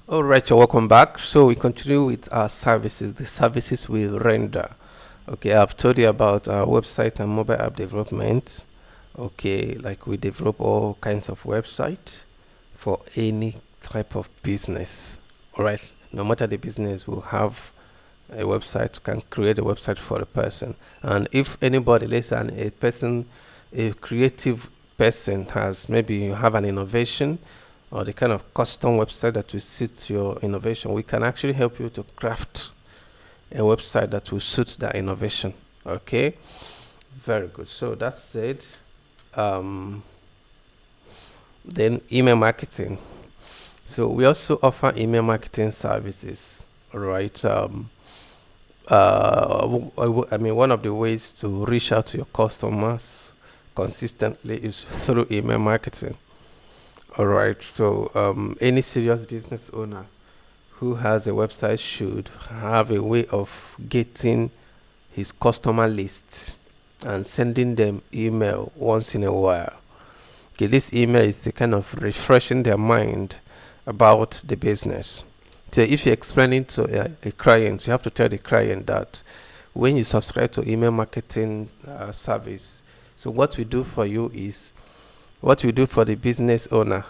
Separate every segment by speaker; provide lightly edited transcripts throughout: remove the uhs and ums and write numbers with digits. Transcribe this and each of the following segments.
Speaker 1: All right, you're welcome back. So we continue with our services, the services we render. Okay, I've told you about our website and mobile app development. Okay, like we develop all kinds of website for any type of business. All right, no matter the business, we'll have a website, can create a website for a person. And if anybody, let's say a person, a creative person has, maybe you have an innovation or the kind of custom website that will suit your innovation, we can actually help you to craft a website that will suit that innovation. Okay, very good. So that's said. Um, then email marketing. So we also offer email marketing services. All right. I mean, one of the ways to reach out to your customers consistently is through email marketing. All right. So any serious business owner who has a website should have a way of getting his customer list and sending them email once in a while. Okay, this email is the kind of refreshing their mind about the business. So if you're explaining to a client, you have to tell the client that when you subscribe to email marketing service, so what we do for the business owner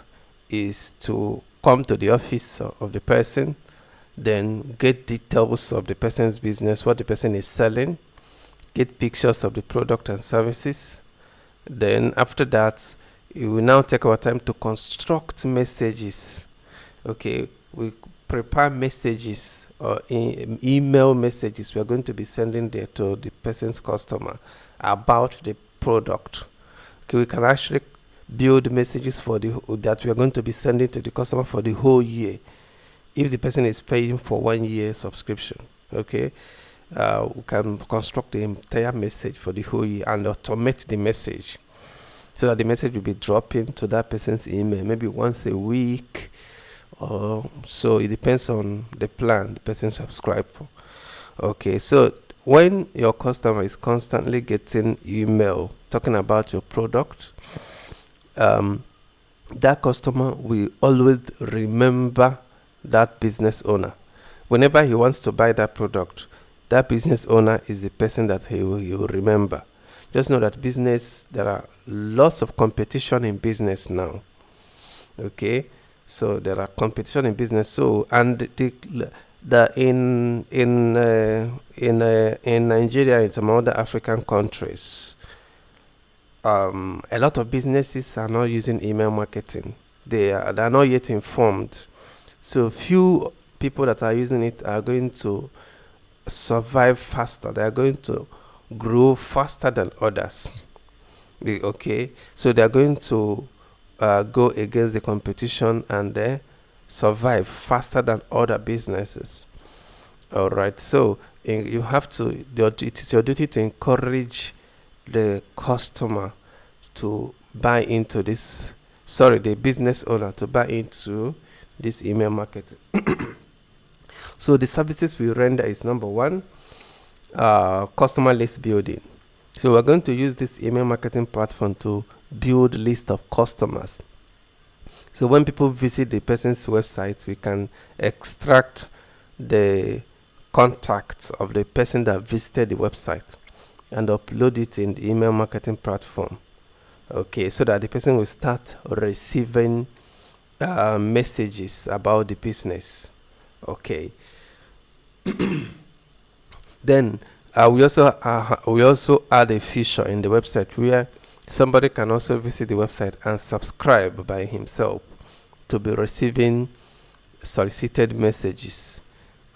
Speaker 1: is to come to the office of the person, then get details of the person's business, what the person is selling, get pictures of the product and services. Then after that, we will now take our time to construct messages. Okay, we prepare messages or email messages we are going to be sending there to the person's customer about the product. Okay, we can actually build messages for that we are going to be sending to the customer for the whole year if the person is paying for 1 year subscription. Okay, we can construct the entire message for the whole year and automate the message so that the message will be dropping to that person's email maybe once a week or so. It depends on the plan the person subscribed for. Okay, so when your customer is constantly getting email talking about your product, um, that customer will always remember that business owner. Whenever he wants to buy that product, that business owner is the person that he will remember. Just know that there are lots of competition in business now. Okay, so there are competition in business. So and the in Nigeria and some other African countries, a lot of businesses are not using email marketing. They are not yet informed. So few people that are using it are going to survive faster. They are going to grow faster than others. Okay, so they are going to go against the competition and survive faster than other businesses. All right, so you have to. It is your duty to encourage the customer to buy into this. Sorry, the business owner to buy into this email marketing. So the services we render is number one, customer list building. So we're going to use this email marketing platform to build list of customers. So when people visit the person's website, we can extract the contacts of the person that visited the website and upload it in the email marketing platform. Okay, so that the person will start receiving messages about the business. Okay. Then we also add a feature in the website where somebody can also visit the website and subscribe by himself to be receiving solicited messages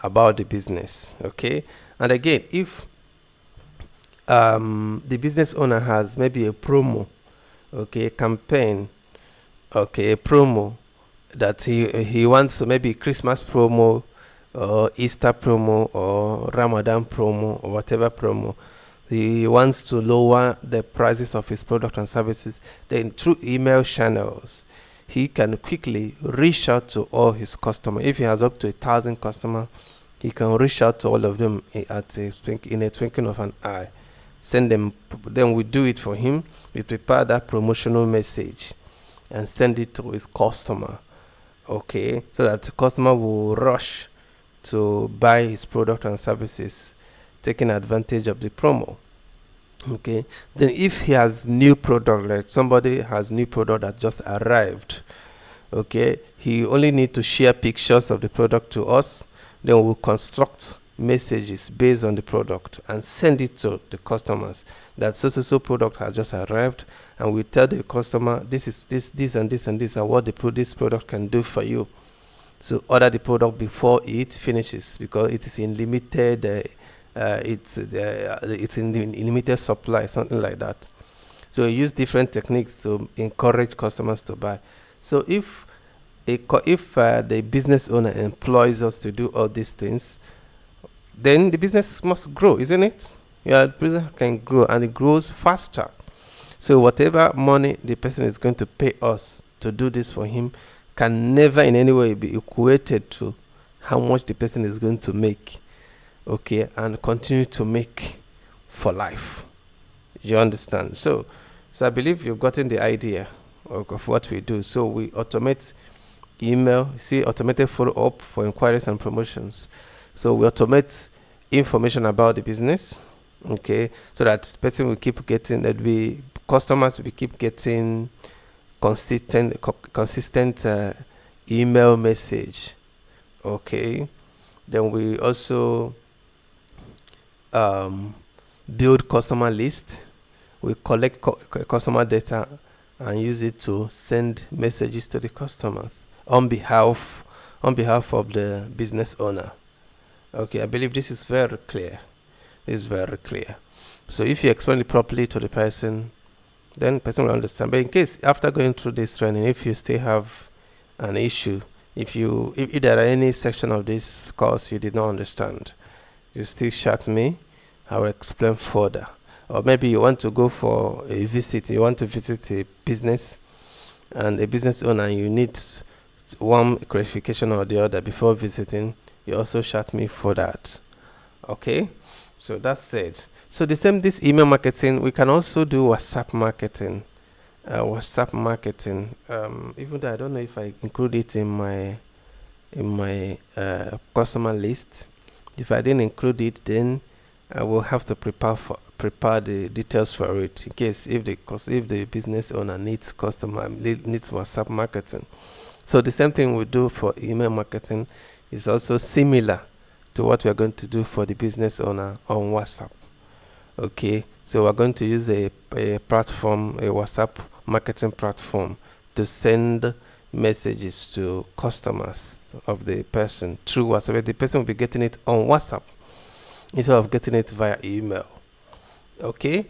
Speaker 1: about the business. Okay, and again, if the business owner has maybe a promo, okay, a campaign, okay, a promo that he wants, so maybe Christmas promo or Easter promo or Ramadan promo or whatever promo, he wants to lower the prices of his product and services, then through email channels he can quickly reach out to all his customers. If he has up to 1,000 customers, he can reach out to all of them in a twinkling of an eye, send them. Then we do it for him. We prepare that promotional message and send it to his customer. Okay, so that the customer will rush to buy his product and services, taking advantage of the promo. Okay, then if he has new product, like somebody has new product that just arrived, okay, he only need to share pictures of the product to us, then we'll construct messages based on the product and send it to the customers that so product has just arrived, and we tell the customer this is this and this and this and what this product can do for you. So order the product before it finishes, because it is in limited it's in limited supply, something like that. So we use different techniques to encourage customers to buy. So if the business owner employs us to do all these things, then the business must grow, isn't it? Yeah, the business can grow, and it grows faster. So whatever money the person is going to pay us to do this for him can never in any way be equated to how much the person is going to make, okay, and continue to make for life. You understand? So I believe you've gotten the idea of what we do. So we automate email, see, automated follow-up for inquiries and promotions. So we automate information about the business, okay, so that person will keep getting, that we customers will keep getting consistent email message, okay. Then we also build customer list. We collect customer data and use it to send messages to the customers on behalf of the business owner. Okay, I believe this is very clear. It's very clear. So if you explain it properly to the person, then the person will understand. But in case after going through this training, if you still have an issue, if there are any section of this course you did not understand, you still chat me. I will explain further. Or maybe you want to go for a visit. You want to visit a business and a business owner, and you need one clarification or the other before visiting. You also chat me for that. Okay, so that's it. So the same, this email marketing, we can also do WhatsApp marketing. Even though I don't know if I include it in my customer list. If I didn't include it, then I will have to prepare the details for it, in case if the business owner needs WhatsApp marketing. So the same thing we do for email marketing is also similar to what we are going to do for the business owner on WhatsApp. Okay, so we're going to use a WhatsApp marketing platform to send messages to customers of the person through WhatsApp. The person will be getting it on WhatsApp instead of getting it via email. Okay,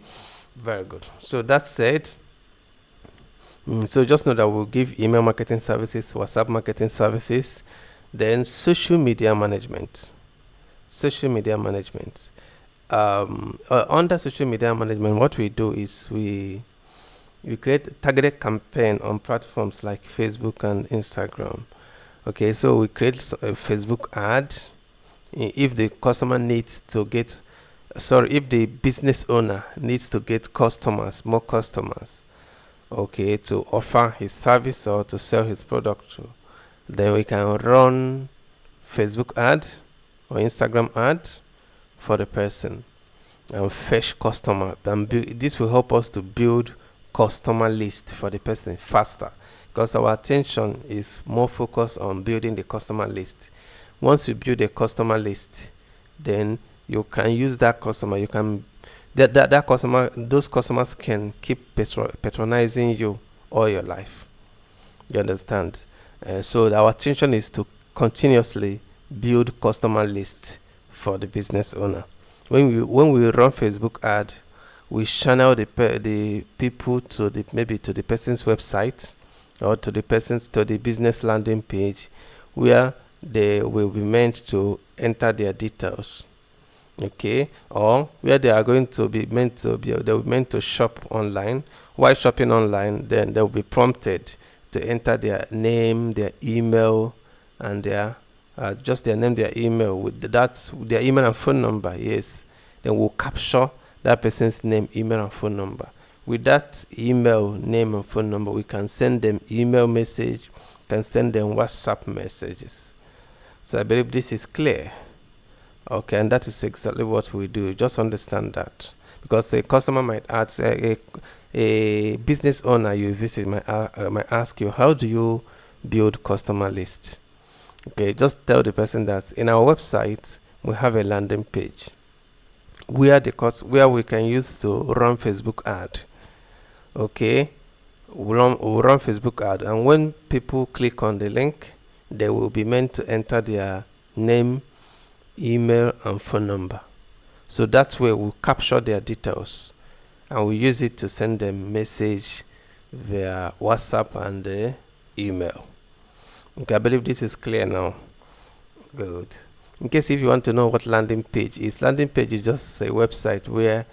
Speaker 1: very good. So that said, so just know that we'll give email marketing services, WhatsApp marketing services, then social media management. Under social media management, what we do is we create targeted campaign on platforms like Facebook and Instagram. Okay, so we create a Facebook ad. If the business owner needs to get more customers, okay, to offer his service or to sell his product to, then we can run Facebook ad or Instagram ad for the person and fetch customer, and this will help us to build customer list for the person faster, because our attention is more focused on building the customer list. Once you build a customer list, then you can use that customer. You can that customer, those customers can keep patronizing you all your life. You understand? So our attention is to continuously build customer list for the business owner. When we run Facebook ad, we channel the people to the person's website, or to the business landing page, where they will be meant to enter their details, okay, or where they are going to be meant to shop online. While shopping online, then they will be prompted to enter their name, their email, and their just their name, their email, with their email and phone number. Yes, then we'll capture that person's name, email, and phone number. With that email, name, and phone number, we can send them email message, can send them WhatsApp messages. So I believe this is clear. Okay, and that is exactly what we do. Just understand that, because a customer might ask, a business owner you visit might ask you, how do you build customer list? Okay, just tell the person that in our website we have a landing page where we can use to run Facebook ad. Okay, we'll run Facebook ad, and when people click on the link, they will be meant to enter their name, email, and phone number. So that's where we'll capture their details, and we use it to send them message via WhatsApp and email. Okay, I believe this is clear now. Good. In case if you want to know what landing page is just a website where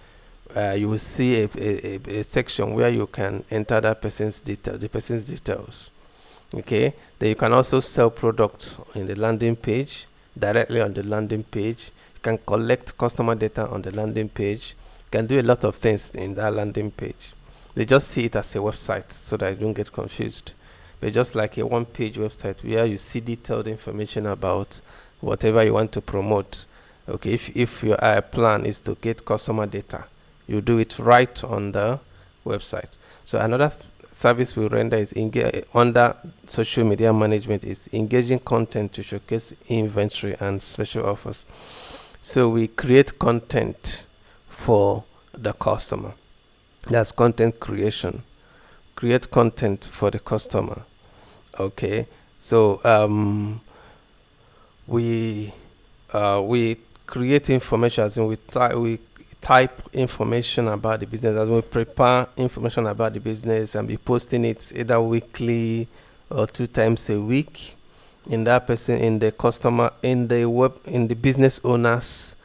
Speaker 1: you will see a section where you can enter the person's details. Okay, then you can also sell products in the landing page, directly on the landing page. You can collect customer data on the landing page. You can do a lot of things in that landing page. They just see it as a website so that you don't get confused. But just like a one-page website where you see detailed information about whatever you want to promote. Okay, if your plan is to get customer data, you do it right on the website. So another service we render is under social media management is engaging content to showcase inventory and special offers. So we create content for the customer. That's content creation. Create content for the customer. Okay, so we create information, as in we type information about the business, as in we prepare information about the business and be posting it either weekly or 2 times a week in the business owners.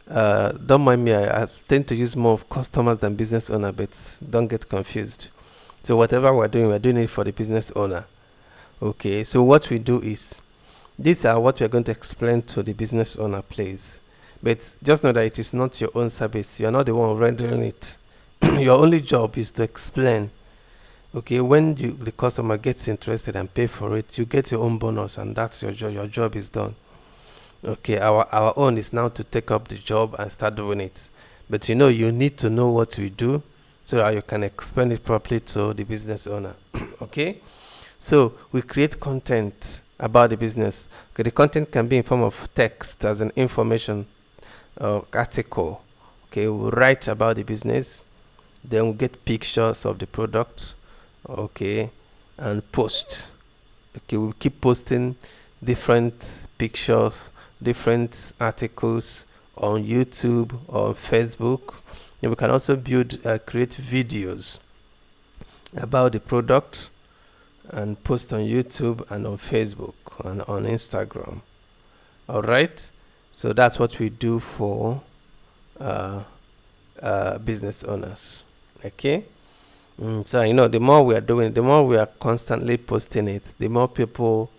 Speaker 1: Don't mind me, I tend to use more of customers than business owner, but don't get confused. So whatever we're doing it for the business owner. Okay, so what we do is, these are what we're going to explain to the business owner, please. But just know that it is not your own service. You're not the one rendering it. Your only job is to explain. Okay, when the customer gets interested and pay for it, you get your own bonus, and that's your job. Your job is done. Okay, our own is now to take up the job and start doing it. But you need to know what we do so that you can explain it properly to the business owner. Okay, so we create content about the business. Okay, the content can be in form of text as an information article. Okay, we write about the business, then we get pictures of the product. Okay, and post. Okay, we keep posting different pictures, different articles on YouTube or Facebook. And we can also create videos about the product and post on YouTube and on Facebook and on Instagram. All right, so that's what we do for business owners. Okay, so the more we are doing, the more we are constantly posting it, the more people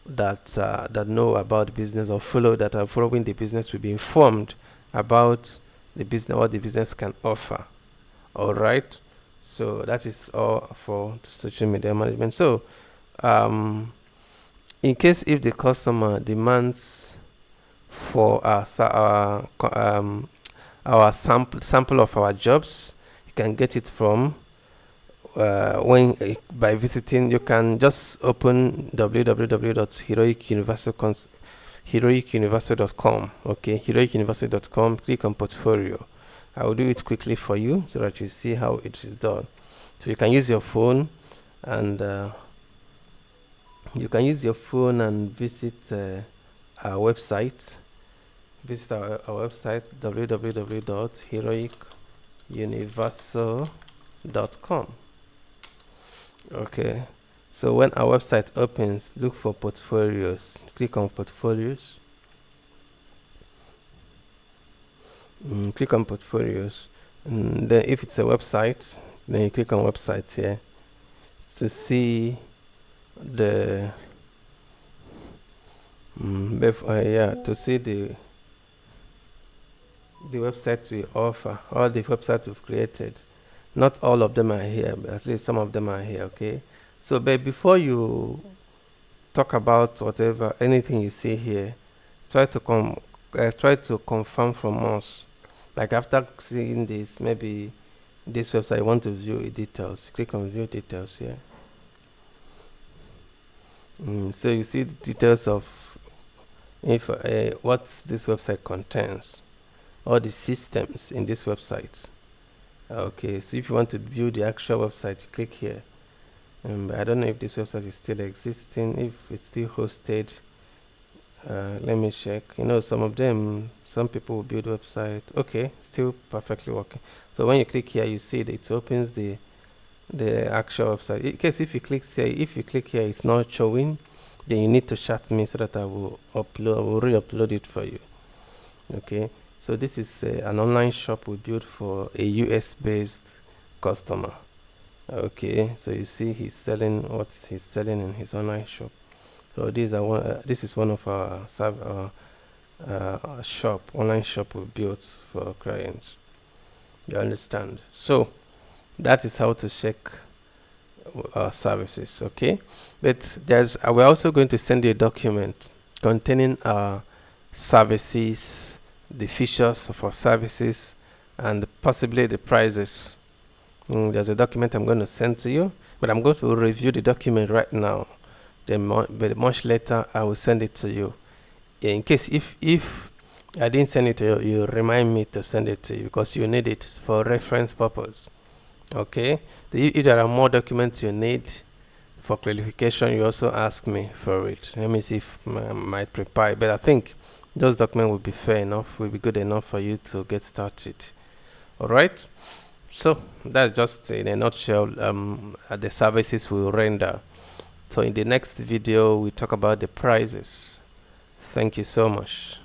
Speaker 1: that know about the business or that are following the business will be informed about the business, what the business can offer. All right, so that is all for social media management. So in case if the customer demands for our sample of our jobs, you can get it from by visiting. You can just open www.heroicuniversal.com. Okay, heroicuniversal.com. Click on portfolio. I will do it quickly for you so that you see how it is done. So you can use your phone and visit our website. Visit our website www.heroicuniversal.com. Okay, so when our website opens, look for portfolios. Click on portfolios. Click on portfolios, and then if it's a website, then you click on websites here to see the to see the websites we offer, all the websites we've created. Not all of them are here, but at least some of them are here. Okay, so but before you talk about whatever, anything you see here. Try to confirm from us. Like after seeing this, maybe this website you want to view details, click on view details here. So you see the details of if what this website contains, all the systems in this website. Okay, so if you want to view the actual website, you click here. I don't know if this website is still existing, if it's still hosted. Let me check. Some of them, some people will build website. Okay, still perfectly working. So when you click here, you see that it opens the actual website. In case if you click here, it's not showing, then you need to chat me so that I will re-upload it for you. Okay, so this is an online shop we built for a US based customer. Okay, so you see he's selling what he's selling in his online shop. So this is one of our online shop we built for clients. You understand? So that is how to check our services. Okay, but we're also going to send you a document containing our services, the features of our services, and possibly the prices. There's a document I'm going to send to you, but I'm going to review the document right now. Then but much later I will send it to you. In case if I didn't send it to you, you remind me to send it to you because you need it for reference purpose. Okay, if there are more documents you need for clarification, you also ask me for it. Let me see if I might prepare, but I think those documents will be fair enough, will be good enough for you to get started. All right, so that's just in a nutshell the services we will render. So in the next video we talk about the prices. Thank you so much.